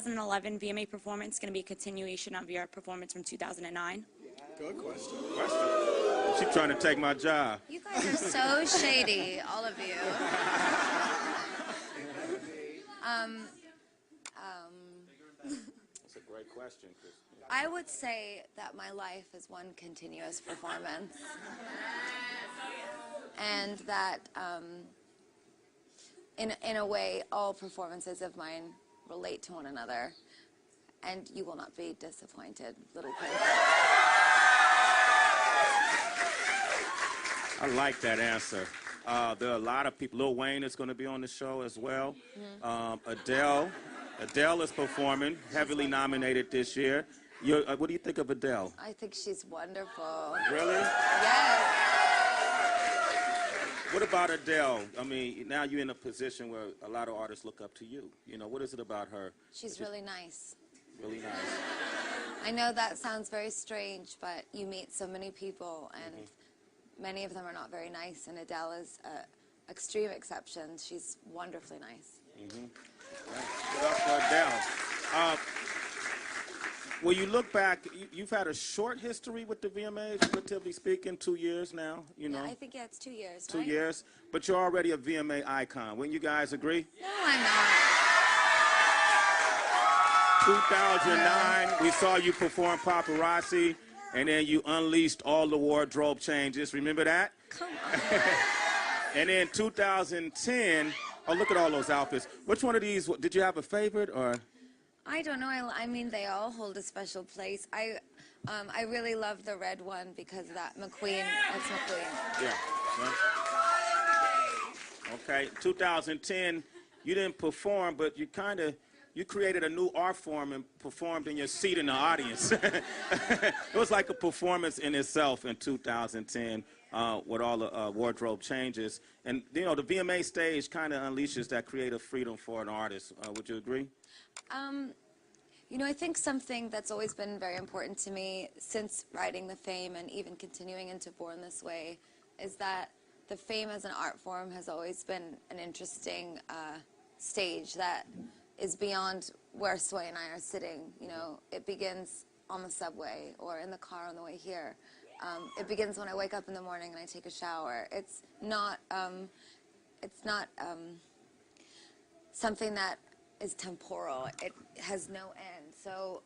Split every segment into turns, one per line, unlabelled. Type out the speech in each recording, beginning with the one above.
2011 VMA performance going to be a continuation of your performance from 2009?
Good question.
She's trying to take my job.
You guys are so shady, all of you.
That's a great question.
I would say that my life is one continuous performance. And that, in a way, all performances of mine relate to one another. And you will not be disappointed, little prince.
I like that answer. There are a lot of people. Lil Wayne is going to be on the show as well. Adele is performing, heavily nominated this year. What do you think of Adele?
I think she's wonderful.
Really?
Yes.
What about Adele? I mean, now you're in a position where a lot of artists look up to you. You know, what is it about her?
She's really nice.
Really nice.
I know that sounds very strange, but you meet so many people, and many of them are not very nice, and Adele is an extreme exception. She's wonderfully nice.
What up for Adele? When you look back, you've had a short history with the VMAs, relatively speaking, 2 years now, you know?
Yeah, I think, it's 2 years,
2
right?
years, but you're already a VMA icon. Wouldn't you guys agree?
No, I'm not.
2009, we saw you perform Paparazzi, and then you unleashed all the wardrobe changes. Remember that?
Come on.
And then 2010, oh, look at all those outfits. Which one of these, did you have a favorite, or?
I don't know. I mean, they all hold a special place. I really love the red one because of that McQueen. That's McQueen.
Yeah. Okay. 2010, you didn't perform, but you created a new art form and performed in your seat in the audience. It was like a performance in itself in 2010 with all the wardrobe changes. And, you know, the VMA stage kind of unleashes that creative freedom for an artist. Would you agree?
You know, I think something that's always been very important to me since writing The Fame and even continuing into Born This Way is that the Fame as an art form has always been an interesting stage that is beyond where Sway and I are sitting. You know, it begins on the subway or in the car on the way here. It begins when I wake up in the morning and I take a shower. It's not something that is temporal. It has no end. So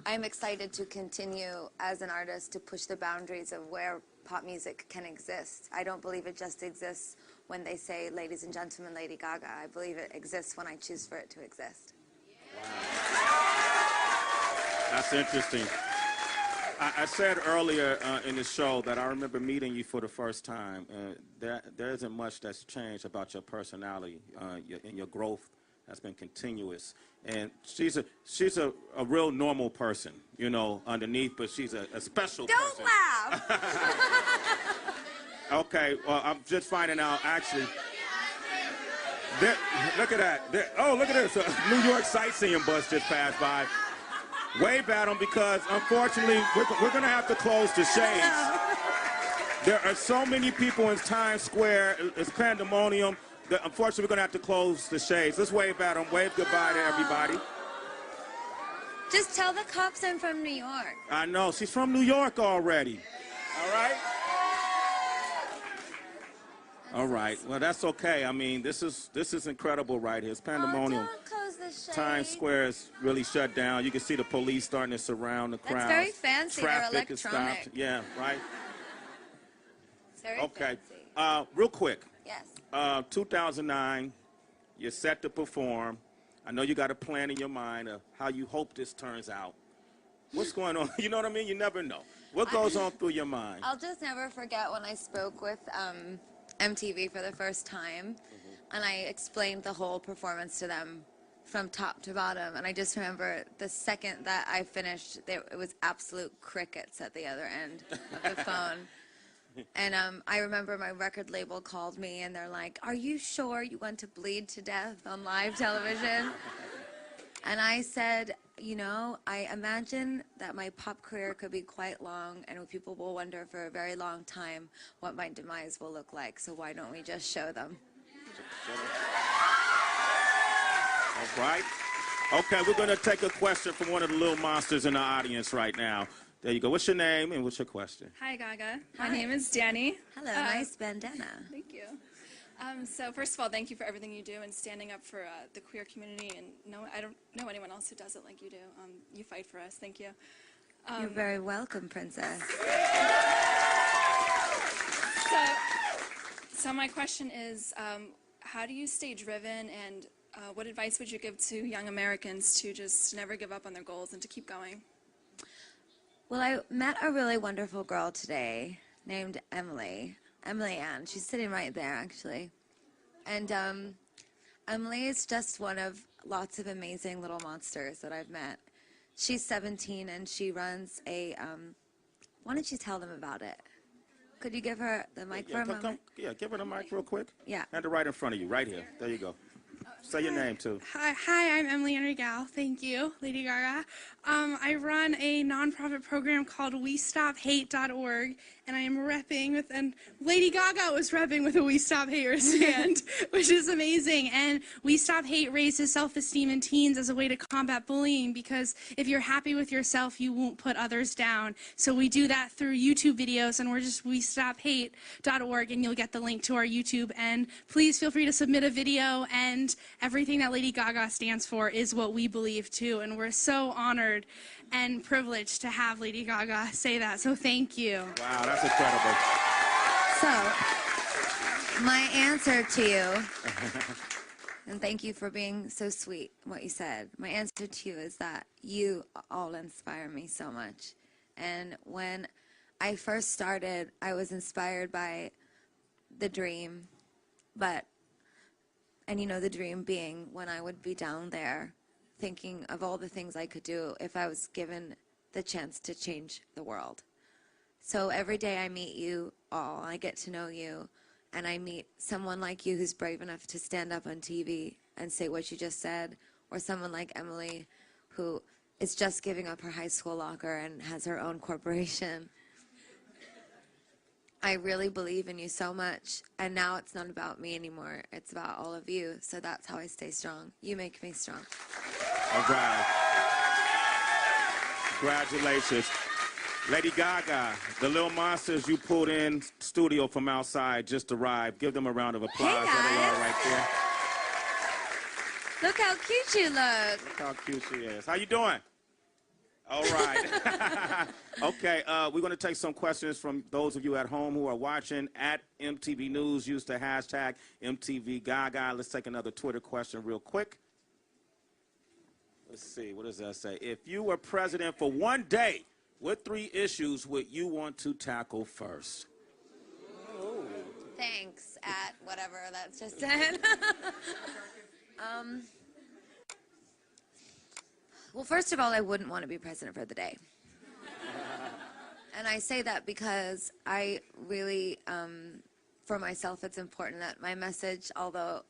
I'm excited to continue as an artist to push the boundaries of where pop music can exist. I don't believe it just exists when they say, ladies and gentlemen, Lady Gaga. I believe it exists when I choose for it to exist.
Wow. That's interesting. I said earlier in the show that I remember meeting you for the first time. There isn't much that's changed about your personality and your growth has been continuous. And she's a real normal person, you know, underneath, but she's a special person.
Don't laugh!
Okay, well, I'm just finding out, actually. Look at that. Oh, look at this. A New York sightseeing bus just passed by. Wave at them because, unfortunately, we're going to have to close the shades. There are so many people in Times Square. It's pandemonium. Unfortunately, we're going to have to close the shades. Let's wave at them. Wave goodbye to everybody.
Just tell the cops I'm from New York.
I know. She's from New York already. All right? All right. Well, that's okay. I mean, this is incredible right here. It's pandemonium.
Oh, don't close the shade.
Times Square is really shut down. You can see the police starting to surround the crowd.
That's very fancy.
Traffic
They're electronic.
is stopped. Yeah, right?
It's very
okay.
fancy.
Real quick.
Yes.
2009, you're set to perform. I know you got a plan in your mind of how you hope this turns out. What's going on? You know what I mean? You never know. What goes on through your mind?
I'll just never forget when I spoke with MTV for the first time, and I explained the whole performance to them from top to bottom. And I just remember the second that I finished, it was absolute crickets at the other end of the phone. And I remember my record label called me, and they're like, "Are you sure you want to bleed to death on live television?" And I said, you know, I imagine that my pop career could be quite long, and people will wonder for a very long time what my demise will look like. So why don't we just show them?
All right. Okay, we're going to take a question from one of the little monsters in the audience right now. There you go. What's your name and what's your question?
Hi, Gaga.
Hi.
My name is Danny.
Hello, nice bandana.
Thank you. So first of all, thank you for everything you do and standing up for the queer community. And no, I don't know anyone else who does it like you do. You fight for us. Thank you.
You're very welcome, princess.
So my question is, how do you stay driven, and what advice would you give to young Americans to just never give up on their goals and to keep going?
Well, I met a really wonderful girl today named Emily Ann. She's sitting right there, actually. And Emily is just one of lots of amazing little monsters that I've met. She's 17, and she runs a, why don't you tell them about it? Could you give her the mic for a moment?
Give her the mic real quick.
Yeah.
Hand it right in front of you, right here. There you go. Say your name, too.
Hi, I'm Emily Enrigal. Thank you, Lady Gaga. I run a nonprofit program called WeStopHate.org, and I am repping with, and Lady Gaga was repping with a We Stop Hate stand, which is amazing. And We Stop Hate raises self-esteem in teens as a way to combat bullying, because if you're happy with yourself, you won't put others down. So we do that through YouTube videos, and we're just WeStopHate.org, and you'll get the link to our YouTube. And please feel free to submit a video, and everything that Lady Gaga stands for is what we believe too, and we're so honored and privileged to have Lady Gaga say that, so thank you.
Wow, that's incredible.
So, my answer to you, and thank you for being so sweet, what you said. My answer to you is that you all inspire me so much. And when I first started, I was inspired by the dream, and you know, the dream being when I would be down there thinking of all the things I could do if I was given the chance to change the world. So every day I meet you all, I get to know you, and I meet someone like you who's brave enough to stand up on TV and say what you just said, or someone like Emily who is just giving up her high school locker and has her own corporation. I really believe in you so much, and now it's not about me anymore. It's about all of you, so that's how I stay strong. You make me strong.
All right. Congratulations. Lady Gaga, the little monsters you pulled in studio from outside just arrived. Give them a round of applause.
Hey,
There they are
guys.
right there.
Look how cute you look.
Look how cute she is. How you doing? All right. Okay, we're going to take some questions from those of you at home who are watching at MTV News. Use the hashtag MTV Gaga. Let's take another Twitter question real quick. Let's see, what does that say? If you were president for one day, what 3 issues would you want to tackle first?
Thanks, at whatever that's just said. Well, first of all, I wouldn't want to be president for the day. And I say that because I really, for myself, it's important that my message, although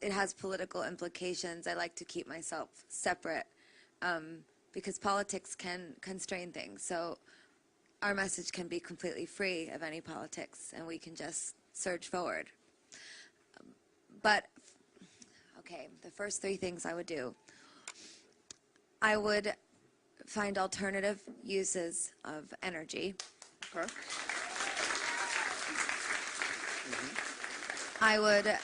it has political implications, I like to keep myself separate because politics can constrain things. So our message can be completely free of any politics, and we can just surge forward. But, okay, the first 3 things I would do. I would find alternative uses of energy.
Okay.
I would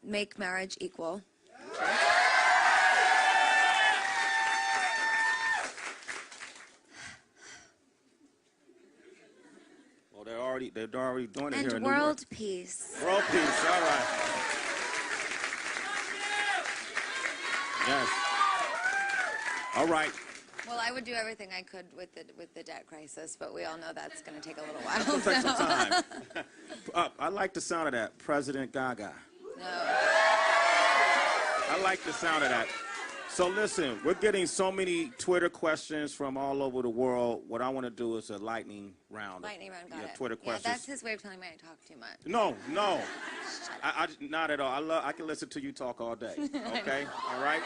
make marriage equal.
Well, they're already doing it here in
And
New York.
world peace.
World peace, all right. Yes. All right.
Well, I would do everything I could with the debt crisis, but we all know that's going to take a little while.
It'll take some time. I like the sound of that, President Gaga.
No.
I like the sound of that. So listen, we're getting so many Twitter questions from all over the world. What I want to do is a lightning round.
Lightning round, got it.
Twitter questions.
Yeah, that's his way of telling me I talk too much.
No, not at all. I can listen to you talk all day. Okay, all right.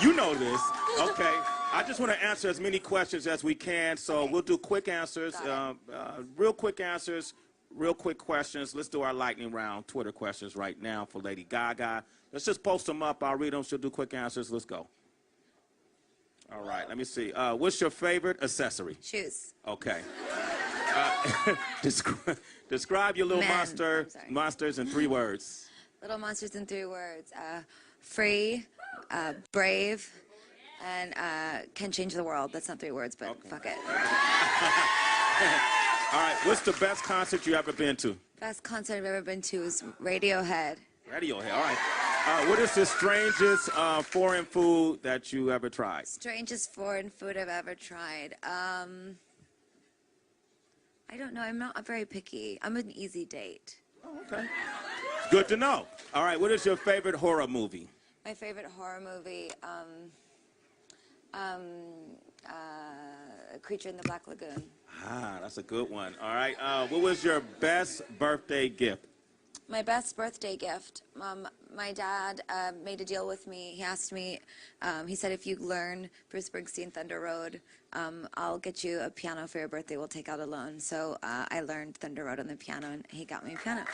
You know this. Okay. I just want to answer as many questions as we can. So we'll do quick answers, real quick answers, real quick questions. Let's do our lightning round, Twitter questions right now for Lady Gaga. Let's just post them up. I'll read them. She'll do quick answers. Let's go. All right, let me see. What's your favorite accessory?
Shoes.
Okay. Describe your little monsters in 3 words.
Little monsters in 3 words. Free, brave, and can change the world. That's not 3 words, but fuck it.
All right, what's the best concert you ever been to?
Best concert I've ever been to is Radiohead.
Radiohead, all right. What is the strangest foreign food that you ever tried?
Strangest foreign food I've ever tried. I don't know. I'm not very picky. I'm an easy date.
Oh, okay. Good to know. All right, what is your favorite horror movie?
My favorite horror movie, Creature in the Black Lagoon.
Ah, that's a good one. All right, what was your best birthday gift?
My best birthday gift, my dad made a deal with me. He asked me, he said, if you learn Bruce Springsteen Thunder Road, I'll get you a piano for your birthday. We'll take out a loan. So I learned Thunder Road on the piano, and he got me a piano.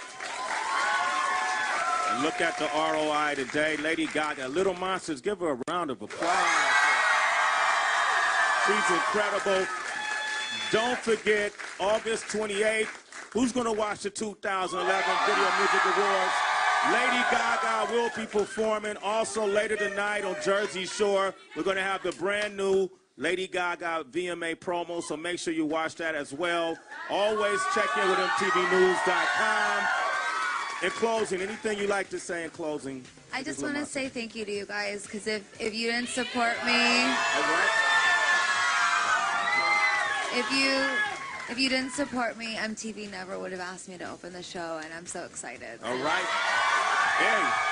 And look at the ROI today. Lady Gaga, Little Monsters, give her a round of applause. She's incredible. Don't forget, August 28th, who's going to watch the 2011 Video Music Awards? Lady Gaga will be performing. Also later tonight on Jersey Shore, we're going to have the brand new Lady Gaga VMA promo, so make sure you watch that as well. Always check in with MTVnews.com. In closing, anything you like to say in closing?
I just want to say thank you to you guys, because if you didn't support me,
All right.
if you didn't support me, MTV never would have asked me to open the show, and I'm so excited.
All right. Hey.